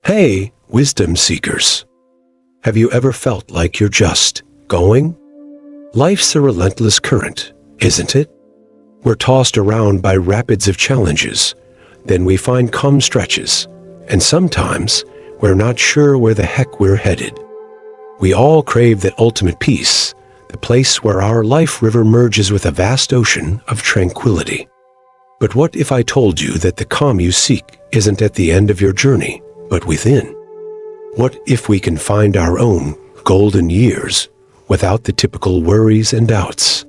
Hey, wisdom seekers. Have you ever felt like you're just going? Life's a relentless current, isn't it? We're tossed around by rapids of challenges, then we find calm stretches, and sometimes we're not sure where the heck we're headed. We all crave that ultimate peace, the place where our life river merges with a vast ocean of tranquility. But what if I told you that the calm you seek isn't at the end of your journey, but within? What if we can find our own golden years without the typical worries and doubts?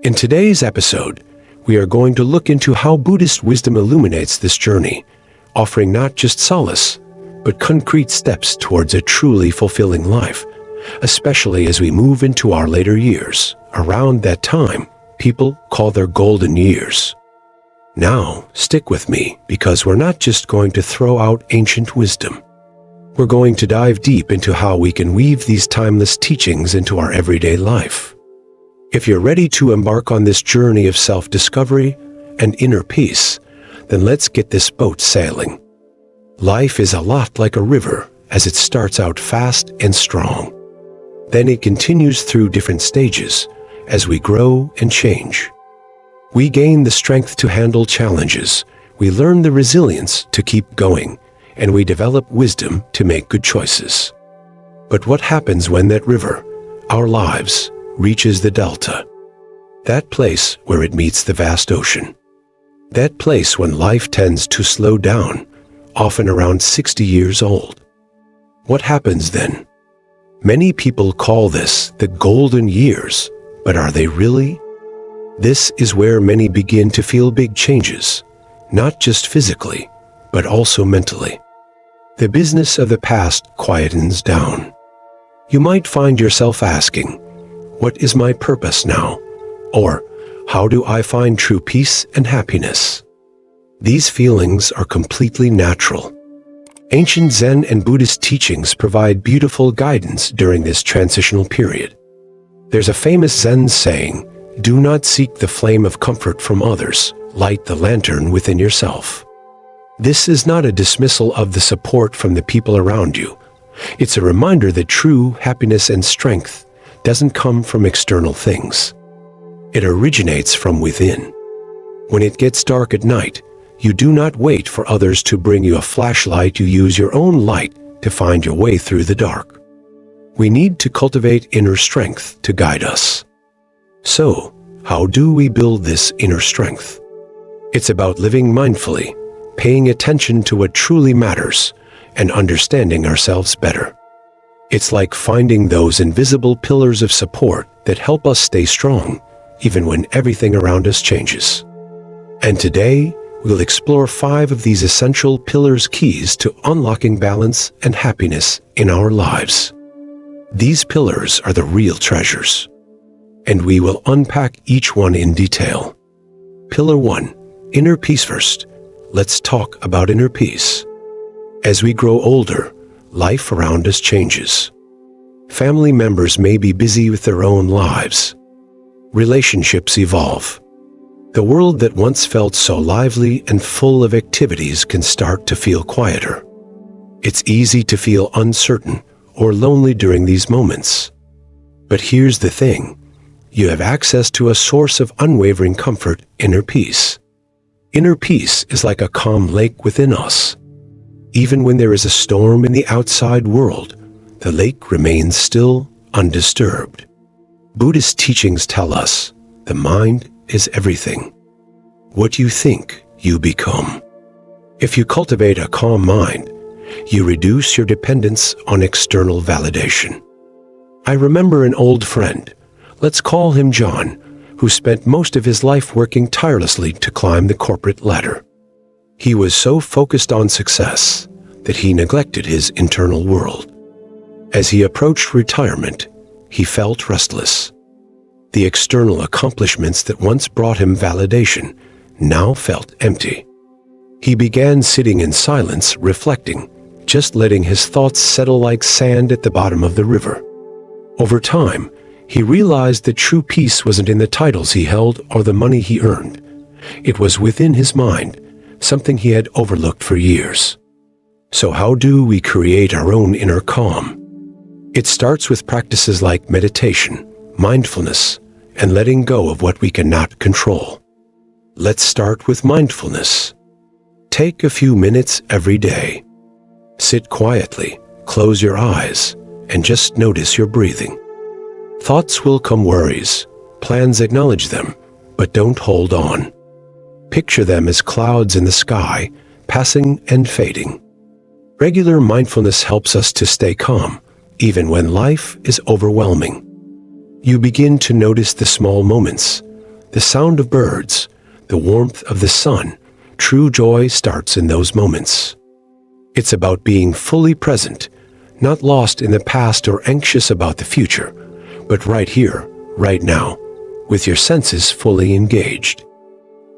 In today's episode, we are going to look into how Buddhist wisdom illuminates this journey, offering not just solace, but concrete steps towards a truly fulfilling life, especially as we move into our later years. Around that time, people call their golden years. Now, stick with me, because we're not just going to throw out ancient wisdom. We're going to dive deep into how we can weave these timeless teachings into our everyday life. If you're ready to embark on this journey of self-discovery and inner peace, then let's get this boat sailing. Life is a lot like a river, as it starts out fast and strong. Then it continues through different stages as we grow and change. We gain the strength to handle challenges, we learn the resilience to keep going, and we develop wisdom to make good choices. But what happens when that river, our lives, reaches the delta? That place where it meets the vast ocean. That place when life tends to slow down, often around 60 years old. What happens then? Many people call this the golden years, but are they really? This is where many begin to feel big changes, not just physically, but also mentally. The business of the past quietens down. You might find yourself asking, what is my purpose now? Or, how do I find true peace and happiness? These feelings are completely natural. Ancient Zen and Buddhist teachings provide beautiful guidance during this transitional period. There's a famous Zen saying, "Do not seek the flame of comfort from others, light the lantern within yourself." This is not a dismissal of the support from the people around you. It's a reminder that true happiness and strength doesn't come from external things. It originates from within. When it gets dark at night, you do not wait for others to bring you a flashlight, you use your own light to find your way through the dark. We need to cultivate inner strength to guide us. So, how do we build this inner strength? It's about living mindfully, paying attention to what truly matters, and understanding ourselves better. It's like finding those invisible pillars of support that help us stay strong, even when everything around us changes. And today, we'll explore 5 of these essential pillars, keys to unlocking balance and happiness in our lives. These pillars are the real treasures, and we will unpack each one in detail. Pillar 1, inner peace first. Let's talk about inner peace. As we grow older, life around us changes. Family members may be busy with their own lives. Relationships evolve. The world that once felt so lively and full of activities can start to feel quieter. It's easy to feel uncertain or lonely during these moments. But here's the thing. You have access to a source of unwavering comfort, inner peace. Inner peace is like a calm lake within us. Even when there is a storm in the outside world, the lake remains still, undisturbed. Buddhist teachings tell us the mind is everything. What you think, you become. If you cultivate a calm mind, you reduce your dependence on external validation. I remember an old friend, let's call him John, who spent most of his life working tirelessly to climb the corporate ladder. He was so focused on success that he neglected his internal world. As he approached retirement, he felt restless. The external accomplishments that once brought him validation now felt empty. He began sitting in silence, reflecting, just letting his thoughts settle like sand at the bottom of the river. Over time, he realized that true peace wasn't in the titles he held or the money he earned. It was within his mind, something he had overlooked for years. So how do we create our own inner calm? It starts with practices like meditation, mindfulness, and letting go of what we cannot control. Let's start with mindfulness. Take a few minutes every day. Sit quietly, close your eyes, and just notice your breathing. Thoughts will come, worries, plans, acknowledge them, but don't hold on. Picture them as clouds in the sky, passing and fading. Regular mindfulness helps us to stay calm, even when life is overwhelming. You begin to notice the small moments, the sound of birds, the warmth of the sun. True joy starts in those moments. It's about being fully present, not lost in the past or anxious about the future, but right here, right now, with your senses fully engaged.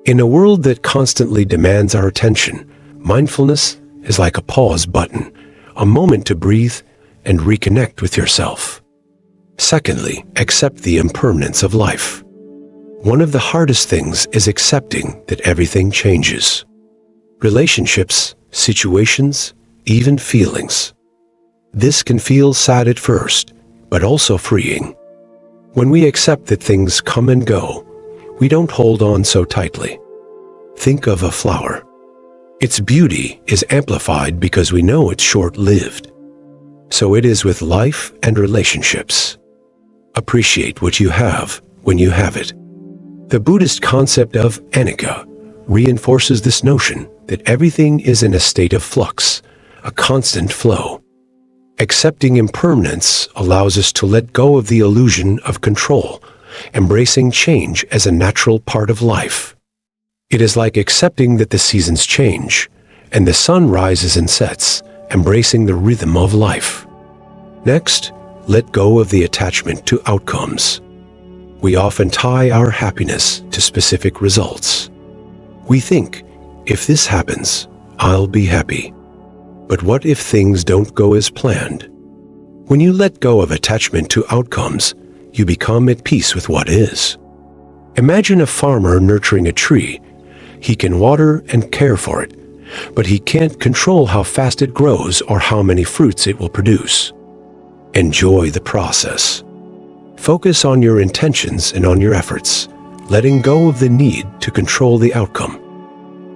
In a world that constantly demands our attention, mindfulness is like a pause button, a moment to breathe and reconnect with yourself. Secondly, accept the impermanence of life. One of the hardest things is accepting that everything changes. Relationships, situations, even feelings. This can feel sad at first, but also freeing. When we accept that things come and go, we don't hold on so tightly. Think of a flower. Its beauty is amplified because we know it's short-lived. So it is with life and relationships. Appreciate what you have when you have it. The Buddhist concept of anicca reinforces this notion that everything is in a state of flux, a constant flow. Accepting impermanence allows us to let go of the illusion of control, embracing change as a natural part of life. It is like accepting that the seasons change, and the sun rises and sets, embracing the rhythm of life. Next, let go of the attachment to outcomes. We often tie our happiness to specific results. We think, if this happens, I'll be happy. But what if things don't go as planned? When you let go of attachment to outcomes, you become at peace with what is. Imagine a farmer nurturing a tree. He can water and care for it, but he can't control how fast it grows or how many fruits it will produce. Enjoy the process. Focus on your intentions and on your efforts, letting go of the need to control the outcome.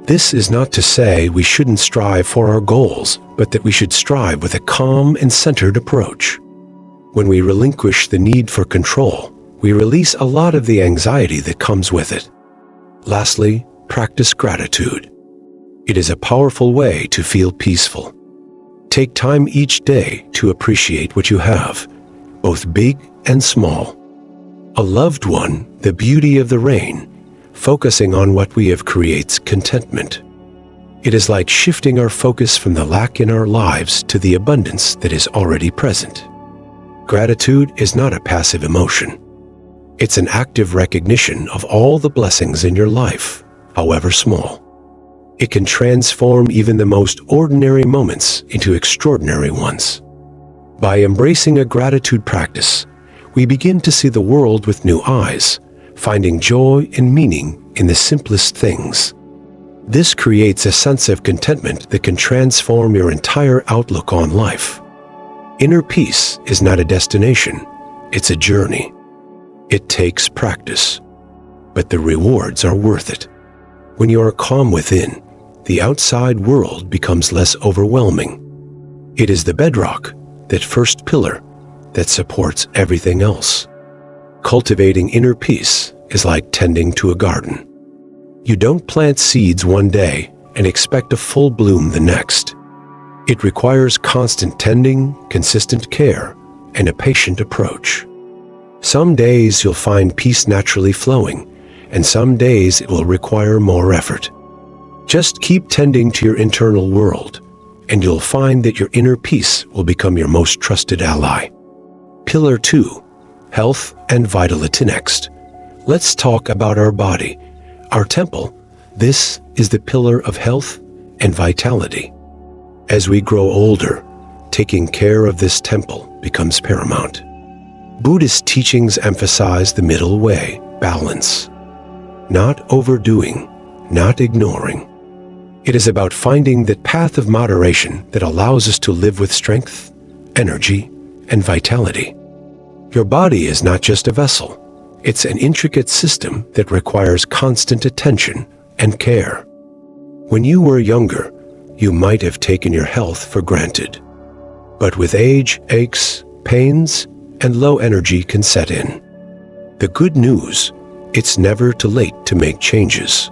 This is not to say we shouldn't strive for our goals, but that we should strive with a calm and centered approach. When we relinquish the need for control, we release a lot of the anxiety that comes with it. Lastly, practice gratitude. It is a powerful way to feel peaceful. Take time each day to appreciate what you have, both big and small. A loved one, the beauty of the rain. Focusing on what we have creates contentment. It is like shifting our focus from the lack in our lives to the abundance that is already present. Gratitude is not a passive emotion. It's an active recognition of all the blessings in your life, however small. It can transform even the most ordinary moments into extraordinary ones. By embracing a gratitude practice, we begin to see the world with new eyes, finding joy and meaning in the simplest things. This creates a sense of contentment that can transform your entire outlook on life. Inner peace is not a destination, it's a journey. It takes practice, but the rewards are worth it. When you are calm within, the outside world becomes less overwhelming. It is the bedrock, that first pillar, that supports everything else. Cultivating inner peace is like tending to a garden. You don't plant seeds one day and expect a full bloom the next. It requires constant tending, consistent care, and a patient approach. Some days you'll find peace naturally flowing, and some days it will require more effort. Just keep tending to your internal world, and you'll find that your inner peace will become your most trusted ally. Pillar 2. Health and vitality. Next, let's talk about our body, our temple. This is the pillar of health and vitality. As we grow older, taking care of this temple becomes paramount. Buddhist teachings emphasize the middle way, balance. Not overdoing, not ignoring. It is about finding that path of moderation that allows us to live with strength, energy, and vitality. Your body is not just a vessel. It's an intricate system that requires constant attention and care. When you were younger, you might have taken your health for granted. But with age, aches, pains, and low energy can set in. The good news, it's never too late to make changes.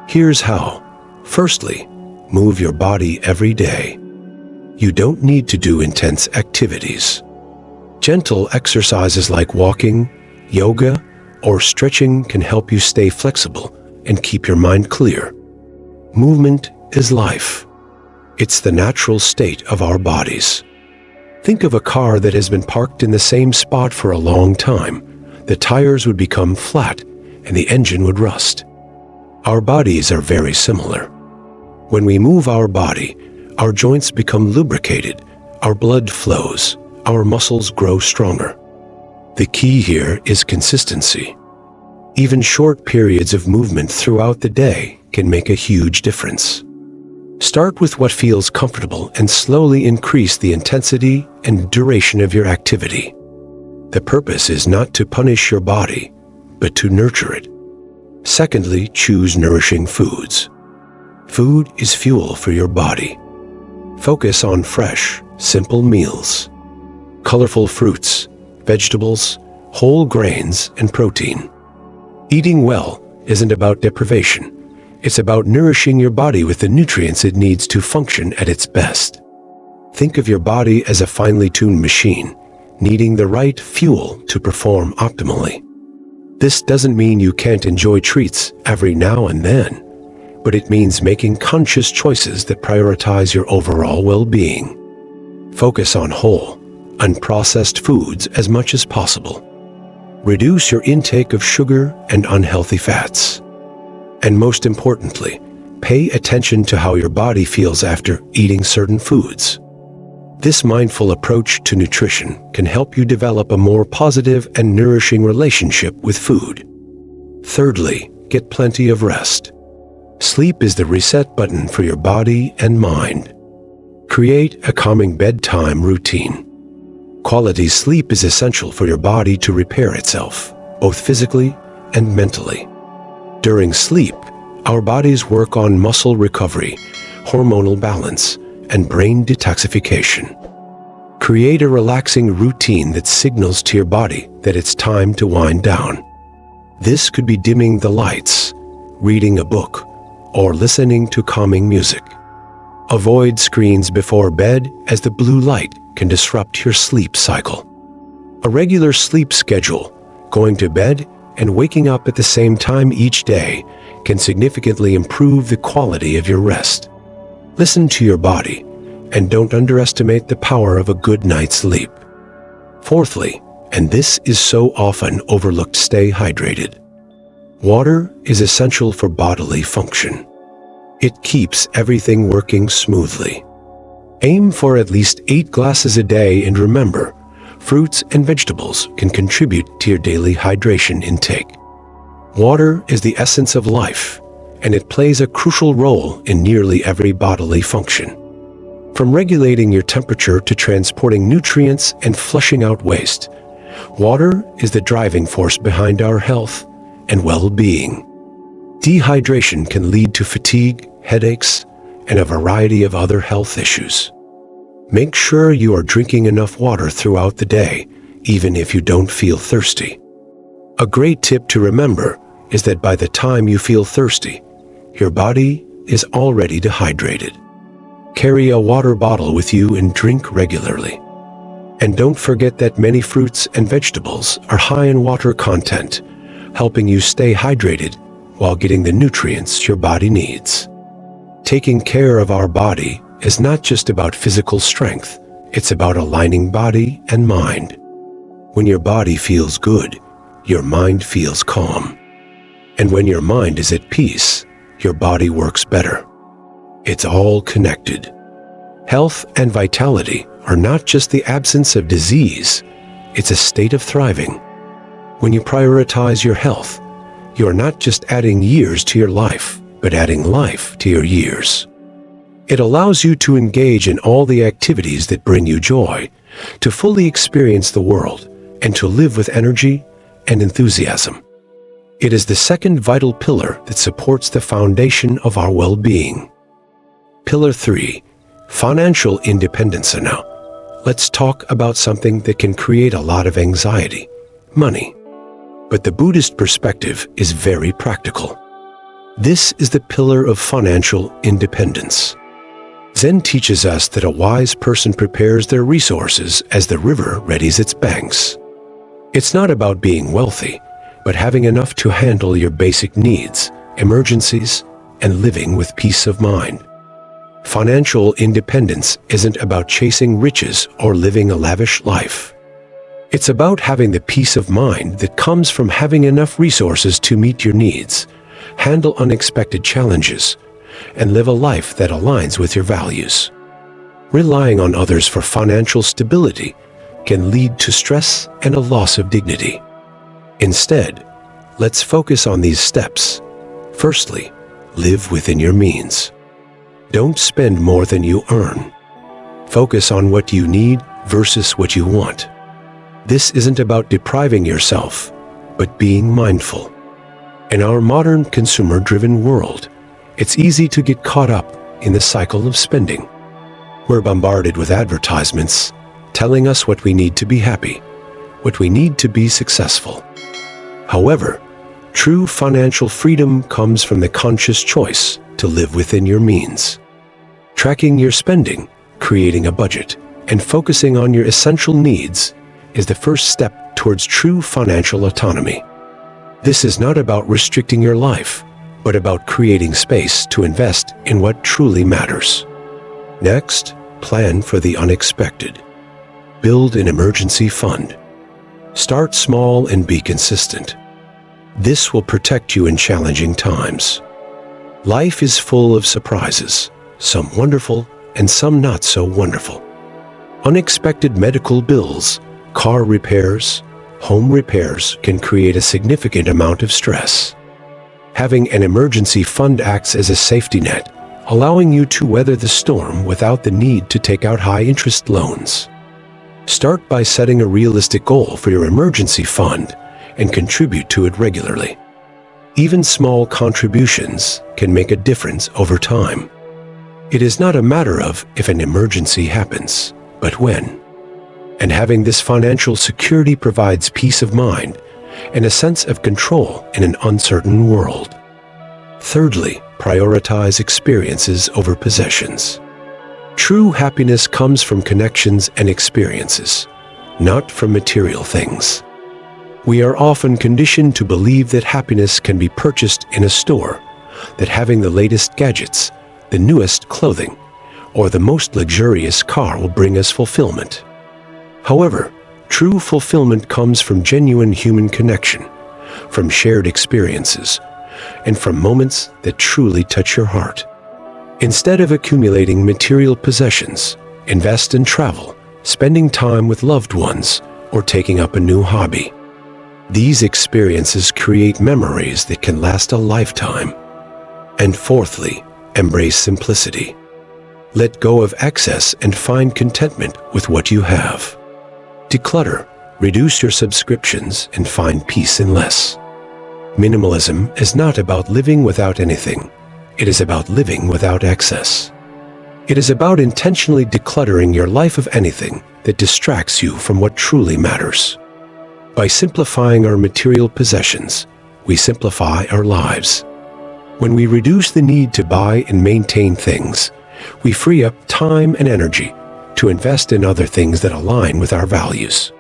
Here's how. Firstly, move your body every day. You don't need to do intense activities. Gentle exercises like walking, yoga, or stretching can help you stay flexible and keep your mind clear. Movement is life. It's the natural state of our bodies. Think of a car that has been parked in the same spot for a long time. The tires would become flat and the engine would rust. Our bodies are very similar. When we move our body, our joints become lubricated, our blood flows, our muscles grow stronger. The key here is consistency. Even short periods of movement throughout the day can make a huge difference. Start with what feels comfortable and slowly increase the intensity and duration of your activity. The purpose is not to punish your body, but to nurture it. Secondly, choose nourishing foods. Food is fuel for your body. Focus on fresh, simple meals. Colorful fruits, vegetables, whole grains, and protein. Eating well isn't about deprivation. It's about nourishing your body with the nutrients it needs to function at its best. Think of your body as a finely tuned machine, needing the right fuel to perform optimally. This doesn't mean you can't enjoy treats every now and then, but it means making conscious choices that prioritize your overall well-being. Focus on whole, unprocessed foods as much as possible. Reduce your intake of sugar and unhealthy fats. And most importantly, pay attention to how your body feels after eating certain foods. This mindful approach to nutrition can help you develop a more positive and nourishing relationship with food. Thirdly, get plenty of rest. Sleep is the reset button for your body and mind. Create a calming bedtime routine. Quality sleep is essential for your body to repair itself, both physically and mentally. During sleep, our bodies work on muscle recovery, hormonal balance, and brain detoxification. Create a relaxing routine that signals to your body that it's time to wind down. This could be dimming the lights, reading a book, or listening to calming music. Avoid screens before bed as the blue light can disrupt your sleep cycle. A regular sleep schedule, going to bed and waking up at the same time each day, can significantly improve the quality of your rest. Listen to your body and don't underestimate the power of a good night's sleep. Fourthly, and this is so often overlooked, stay hydrated. Water is essential for bodily function. It keeps everything working smoothly. Aim for at least 8 glasses a day, and remember, fruits and vegetables can contribute to your daily hydration intake. Water is the essence of life, and it plays a crucial role in nearly every bodily function. From regulating your temperature to transporting nutrients and flushing out waste, water is the driving force behind our health and well-being. Dehydration can lead to fatigue, headaches, and a variety of other health issues. Make sure you are drinking enough water throughout the day, even if you don't feel thirsty. A great tip to remember is that by the time you feel thirsty, your body is already dehydrated. Carry a water bottle with you and drink regularly. And don't forget that many fruits and vegetables are high in water content, helping you stay hydrated while getting the nutrients your body needs. Taking care of our body is not just about physical strength, it's about aligning body and mind. When your body feels good, your mind feels calm. And when your mind is at peace, your body works better. It's all connected. Health and vitality are not just the absence of disease, it's a state of thriving. When you prioritize your health, you are not just adding years to your life, but adding life to your years. It allows you to engage in all the activities that bring you joy, to fully experience the world, and to live with energy and enthusiasm. It is the second vital pillar that supports the foundation of our well-being. Pillar 3, financial independence. And now, let's talk about something that can create a lot of anxiety: money. But the Buddhist perspective is very practical. This is the pillar of financial independence. Zen teaches us that a wise person prepares their resources as the river readies its banks. It's not about being wealthy, but having enough to handle your basic needs, emergencies, and living with peace of mind. Financial independence isn't about chasing riches or living a lavish life. It's about having the peace of mind that comes from having enough resources to meet your needs, handle unexpected challenges, and live a life that aligns with your values. Relying on others for financial stability can lead to stress and a loss of dignity. Instead, let's focus on these steps. Firstly, live within your means. Don't spend more than you earn. Focus on what you need versus what you want. This isn't about depriving yourself, but being mindful. In our modern consumer-driven world, it's easy to get caught up in the cycle of spending. We're bombarded with advertisements telling us what we need to be happy, what we need to be successful. However, true financial freedom comes from the conscious choice to live within your means. Tracking your spending, creating a budget, and focusing on your essential needs is the first step towards true financial autonomy. This is not about restricting your life, but about creating space to invest in what truly matters. Next, plan for the unexpected. Build an emergency fund. Start small and be consistent. This will protect you in challenging times. Life is full of surprises, some wonderful and some not so wonderful. Unexpected medical bills, car repairs, home repairs can create a significant amount of stress. Having an emergency fund acts as a safety net, allowing you to weather the storm without the need to take out high-interest loans. Start by setting a realistic goal for your emergency fund and contribute to it regularly. Even small contributions can make a difference over time. It is not a matter of if an emergency happens, but when. And having this financial security provides peace of mind and a sense of control in an uncertain world. Thirdly, prioritize experiences over possessions. True happiness comes from connections and experiences, not from material things. We are often conditioned to believe that happiness can be purchased in a store, that having the latest gadgets, the newest clothing, or the most luxurious car will bring us fulfillment. However, true fulfillment comes from genuine human connection, from shared experiences, and from moments that truly touch your heart. Instead of accumulating material possessions, invest in travel, spending time with loved ones, or taking up a new hobby. These experiences create memories that can last a lifetime. And fourthly, embrace simplicity. Let go of excess and find contentment with what you have. Declutter, reduce your subscriptions, and find peace in less. Minimalism is not about living without anything. It is about living without excess. It is about intentionally decluttering your life of anything that distracts you from what truly matters. By simplifying our material possessions, we simplify our lives. When we reduce the need to buy and maintain things, we free up time and energy to invest in other things that align with our values.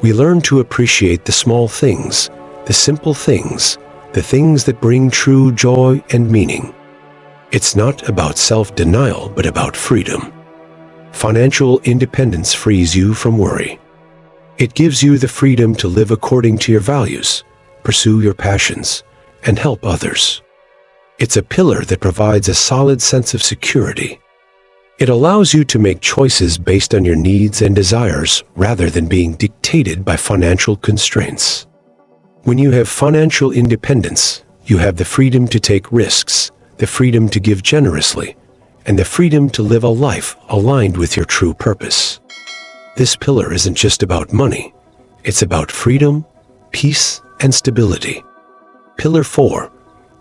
We learn to appreciate the small things, the simple things, the things that bring true joy and meaning. It's not about self-denial, but about freedom. Financial independence frees you from worry. It gives you the freedom to live according to your values, pursue your passions, and help others. It's a pillar that provides a solid sense of security. It allows you to make choices based on your needs and desires rather than being dictated by financial constraints. When you have financial independence, you have the freedom to take risks, the freedom to give generously, and the freedom to live a life aligned with your true purpose. This pillar isn't just about money. It's about freedom, peace, and stability. Pillar 4.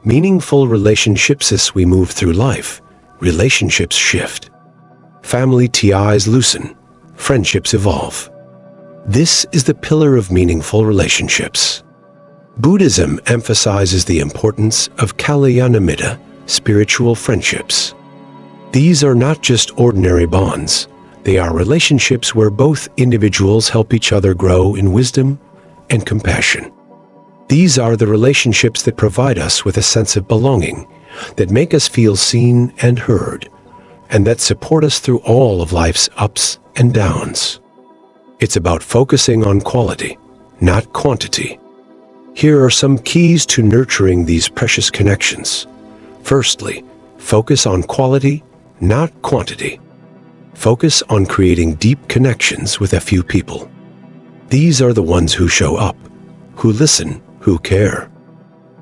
Meaningful relationships. As we move through life, relationships shift. Family ties loosen. Friendships evolve. This is the pillar of meaningful relationships. Buddhism emphasizes the importance of kalyanamitta, spiritual friendships. These are not just ordinary bonds. They are relationships where both individuals help each other grow in wisdom and compassion. These are the relationships that provide us with a sense of belonging, that make us feel seen and heard, and that support us through all of life's ups and downs. It's about focusing on quality, not quantity. Here are some keys to nurturing these precious connections. Firstly, focus on quality, not quantity. Focus on creating deep connections with a few people. These are the ones who show up, who listen, who care.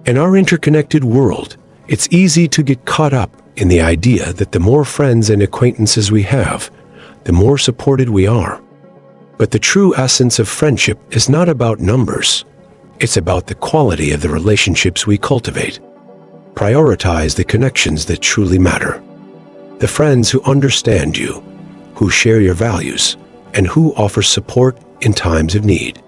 In our interconnected world, it's easy to get caught up in the idea that the more friends and acquaintances we have, the more supported we are. But the true essence of friendship is not about numbers. It's about the quality of the relationships we cultivate. Prioritize the connections that truly matter. The friends who understand you, who share your values, and who offer support in times of need.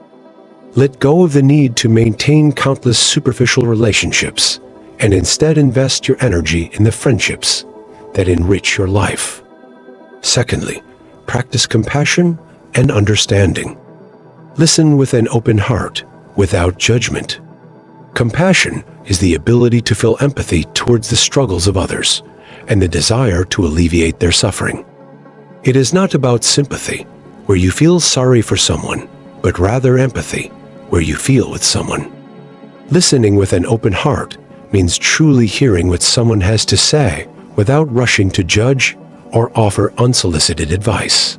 Let go of the need to maintain countless superficial relationships and instead invest your energy in the friendships that enrich your life. Secondly, practice compassion and understanding. Listen with an open heart, without judgment. Compassion is the ability to feel empathy towards the struggles of others and the desire to alleviate their suffering. It is not about sympathy, where you feel sorry for someone, but rather empathy, where you feel with someone. Listening with an open heart means truly hearing what someone has to say without rushing to judge or offer unsolicited advice.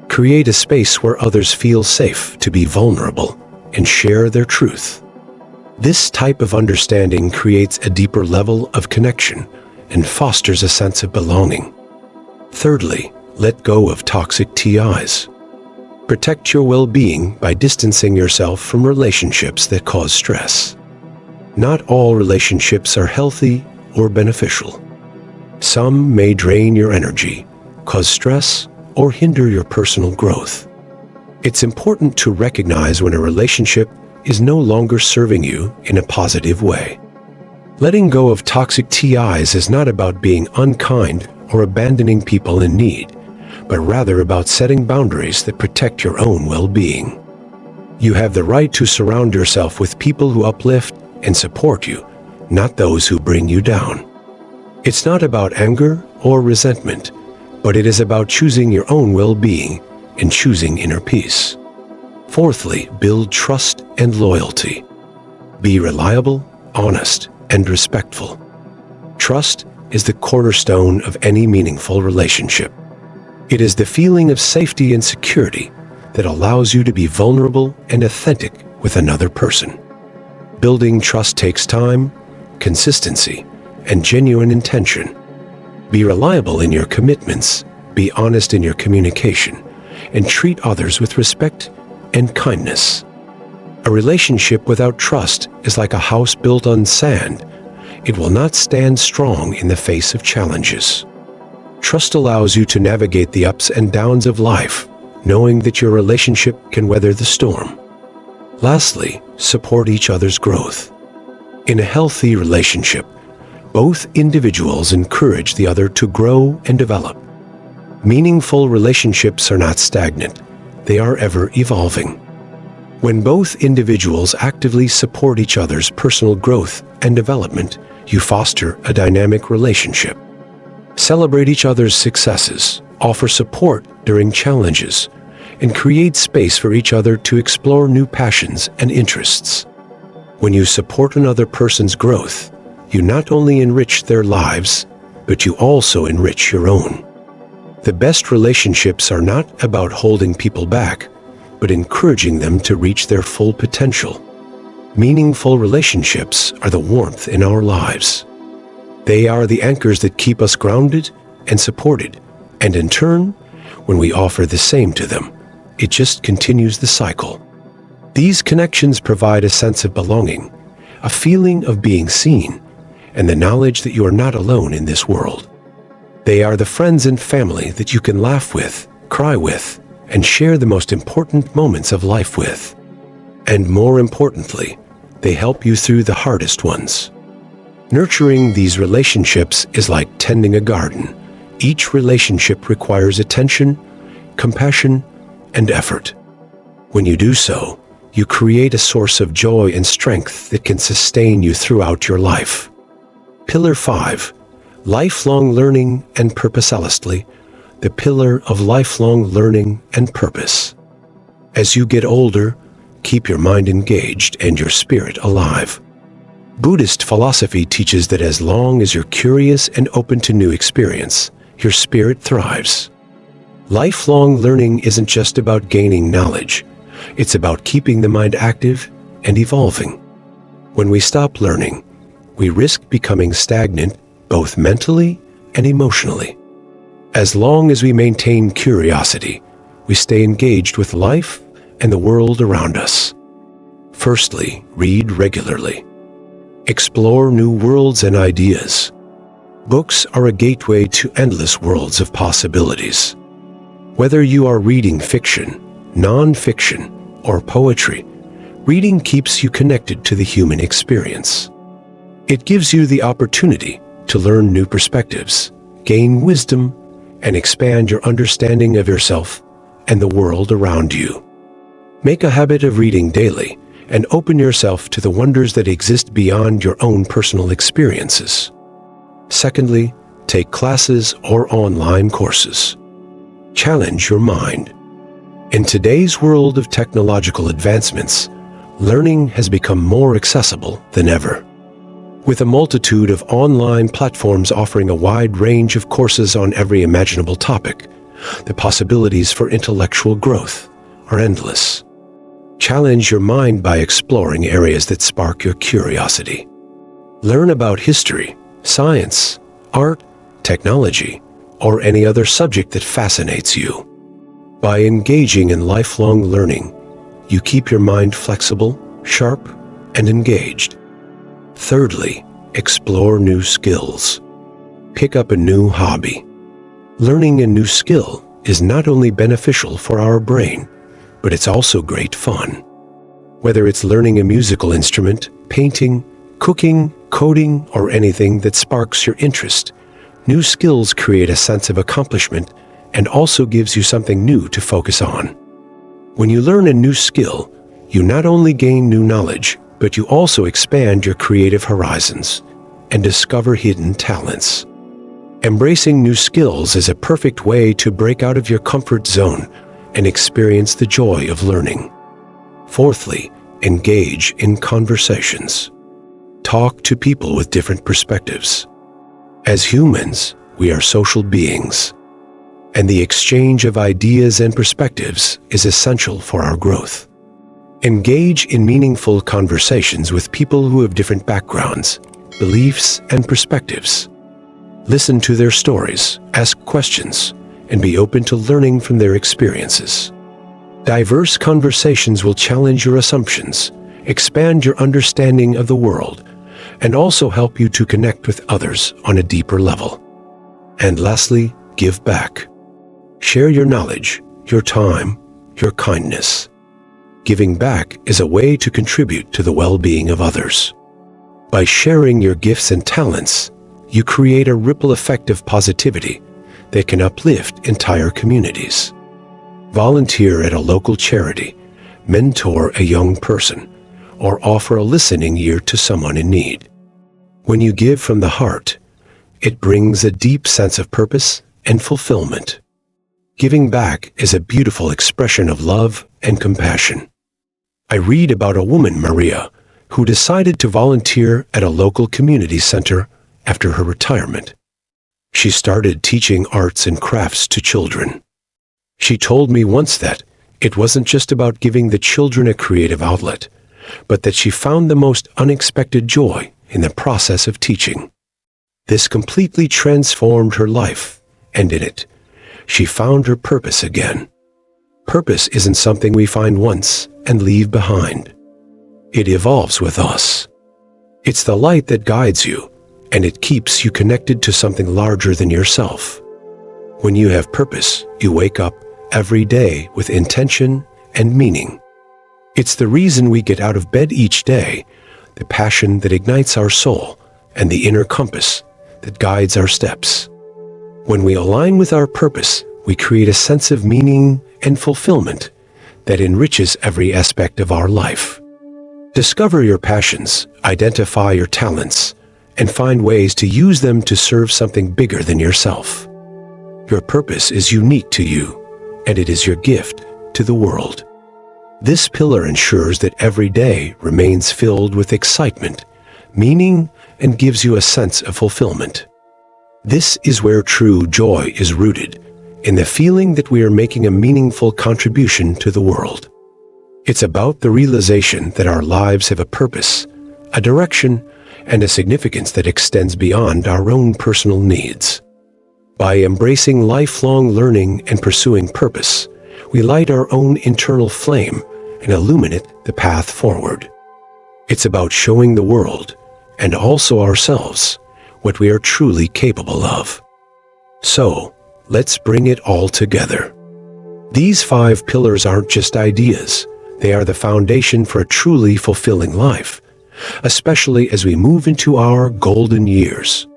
Create a space where others feel safe to be vulnerable and share their truth. This type of understanding creates a deeper level of connection and fosters a sense of belonging. Thirdly, let go of toxic ties. Protect your well-being by distancing yourself from relationships that cause stress. Not all relationships are healthy or beneficial. Some may drain your energy, cause stress, or hinder your personal growth. It's important to recognize when a relationship is no longer serving you in a positive way. Letting go of toxic ties is not about being unkind or abandoning people in need, but rather about setting boundaries that protect your own well-being. You have the right to surround yourself with people who uplift and support you, not those who bring you down. It's not about anger or resentment, but it is about choosing your own well-being and choosing inner peace. Fourthly, build trust and loyalty. Be reliable, honest, and respectful. Trust is the cornerstone of any meaningful relationship. It is the feeling of safety and security that allows you to be vulnerable and authentic with another person. Building trust takes time, consistency, and genuine intention. Be reliable in your commitments, be honest in your communication, and treat others with respect and kindness. A relationship without trust is like a house built on sand. It will not stand strong in the face of challenges. Trust allows you to navigate the ups and downs of life, knowing that your relationship can weather the storm. Lastly, support each other's growth. In a healthy relationship, both individuals encourage the other to grow and develop. Meaningful relationships are not stagnant. They are ever evolving. When both individuals actively support each other's personal growth and development, you foster a dynamic relationship. Celebrate each other's successes, offer support during challenges, and create space for each other to explore new passions and interests. When you support another person's growth, you not only enrich their lives, but you also enrich your own. The best relationships are not about holding people back, but encouraging them to reach their full potential. Meaningful relationships are the warmth in our lives. They are the anchors that keep us grounded and supported, and in turn, when we offer the same to them, it just continues the cycle. These connections provide a sense of belonging, a feeling of being seen, and the knowledge that you are not alone in this world. They are the friends and family that you can laugh with, cry with, and share the most important moments of life with. And more importantly, they help you through the hardest ones. Nurturing these relationships is like tending a garden. Each relationship requires attention, compassion, and effort. When you do so, you create a source of joy and strength that can sustain you throughout your life. Pillar 5. Lifelong learning and purpose. Lastly, the pillar of lifelong learning and purpose. As you get older, keep your mind engaged and your spirit alive. Buddhist philosophy teaches that as long as you're curious and open to new experience, your spirit thrives. Lifelong learning isn't just about gaining knowledge. It's about keeping the mind active and evolving. When we stop learning, we risk becoming stagnant both mentally and emotionally. As long as we maintain curiosity, we stay engaged with life and the world around us. Firstly, read regularly. Explore new worlds and ideas. Books are a gateway to endless worlds of possibilities. Whether you are reading fiction, non-fiction, or poetry, reading keeps you connected to the human experience. It gives you the opportunity to learn new perspectives, gain wisdom, and expand your understanding of yourself and the world around you. Make a habit of reading daily and open yourself to the wonders that exist beyond your own personal experiences. Secondly, take classes or online courses. Challenge your mind. In today's world of technological advancements, learning has become more accessible than ever. With a multitude of online platforms offering a wide range of courses on every imaginable topic, the possibilities for intellectual growth are endless. Challenge your mind by exploring areas that spark your curiosity. Learn about history, science, art, technology, or any other subject that fascinates you. By engaging in lifelong learning, you keep your mind flexible, sharp, and engaged. Thirdly, explore new skills. Pick up a new hobby. Learning a new skill is not only beneficial for our brain, but it's also great fun. Whether it's learning a musical instrument, painting, cooking, coding, or anything that sparks your interest, new skills create a sense of accomplishment and also gives you something new to focus on. When you learn a new skill, you not only gain new knowledge, but you also expand your creative horizons and discover hidden talents. Embracing new skills is a perfect way to break out of your comfort zone and experience the joy of learning. Fourthly, engage in conversations. Talk to people with different perspectives. As humans, we are social beings, and the exchange of ideas and perspectives is essential for our growth. Engage in meaningful conversations with people who have different backgrounds, beliefs, and perspectives. Listen to their stories, ask questions, and be open to learning from their experiences. Diverse conversations will challenge your assumptions, expand your understanding of the world, and also help you to connect with others on a deeper level. And lastly, give back. Share your knowledge, your time, your kindness. Giving back is a way to contribute to the well-being of others. By sharing your gifts and talents, you create a ripple effect of positivity that can uplift entire communities. Volunteer at a local charity, mentor a young person, or offer a listening ear to someone in need. When you give from the heart, it brings a deep sense of purpose and fulfillment. Giving back is a beautiful expression of love and compassion. I read about a woman, Maria, who decided to volunteer at a local community center after her retirement. She started teaching arts and crafts to children. She told me once that it wasn't just about giving the children a creative outlet, but that she found the most unexpected joy in the process of teaching. This completely transformed her life, and in it, she found her purpose again. Purpose isn't something we find once and leave behind. It evolves with us. It's the light that guides you, and it keeps you connected to something larger than yourself. When you have purpose, you wake up every day with intention and meaning. It's the reason we get out of bed each day, the passion that ignites our soul, and the inner compass that guides our steps. When we align with our purpose, we create a sense of meaning and fulfillment that enriches every aspect of our life. Discover your passions, identify your talents, and find ways to use them to serve something bigger than yourself. Your purpose is unique to you, and it is your gift to the world. This pillar ensures that every day remains filled with excitement, meaning, and gives you a sense of fulfillment. This is where true joy is rooted, in the feeling that we are making a meaningful contribution to the world. It's about the realization that our lives have a purpose, a direction, and a significance that extends beyond our own personal needs. By embracing lifelong learning and pursuing purpose, we light our own internal flame and illuminate the path forward. It's about showing the world, and also ourselves, what we are truly capable of. So, let's bring it all together. These 5 pillars aren't just ideas. They are the foundation for a truly fulfilling life, especially as we move into our golden years.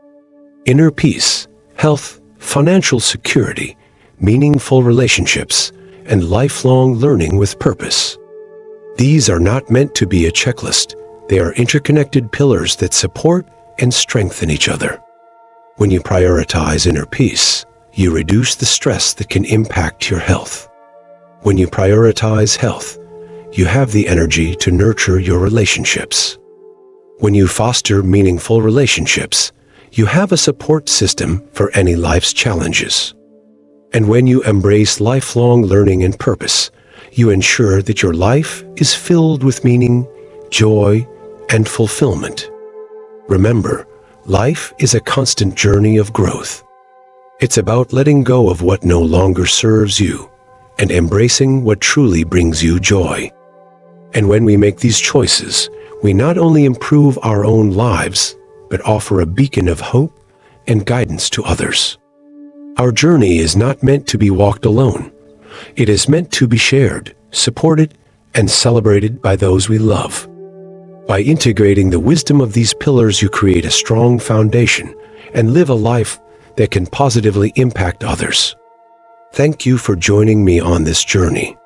Inner peace, health, financial security, meaningful relationships, and lifelong learning with purpose. These are not meant to be a checklist. They are interconnected pillars that support and strengthen each other. When you prioritize inner peace, you reduce the stress that can impact your health. When you prioritize health, you have the energy to nurture your relationships. When you foster meaningful relationships, you have a support system for any life's challenges. And when you embrace lifelong learning and purpose, you ensure that your life is filled with meaning, joy, and fulfillment. Remember, life is a constant journey of growth. It's about letting go of what no longer serves you and embracing what truly brings you joy. And when we make these choices, we not only improve our own lives, but offer a beacon of hope and guidance to others. Our journey is not meant to be walked alone. It is meant to be shared, supported, and celebrated by those we love. By integrating the wisdom of these pillars, you create a strong foundation and live a life that can positively impact others. Thank you for joining me on this journey.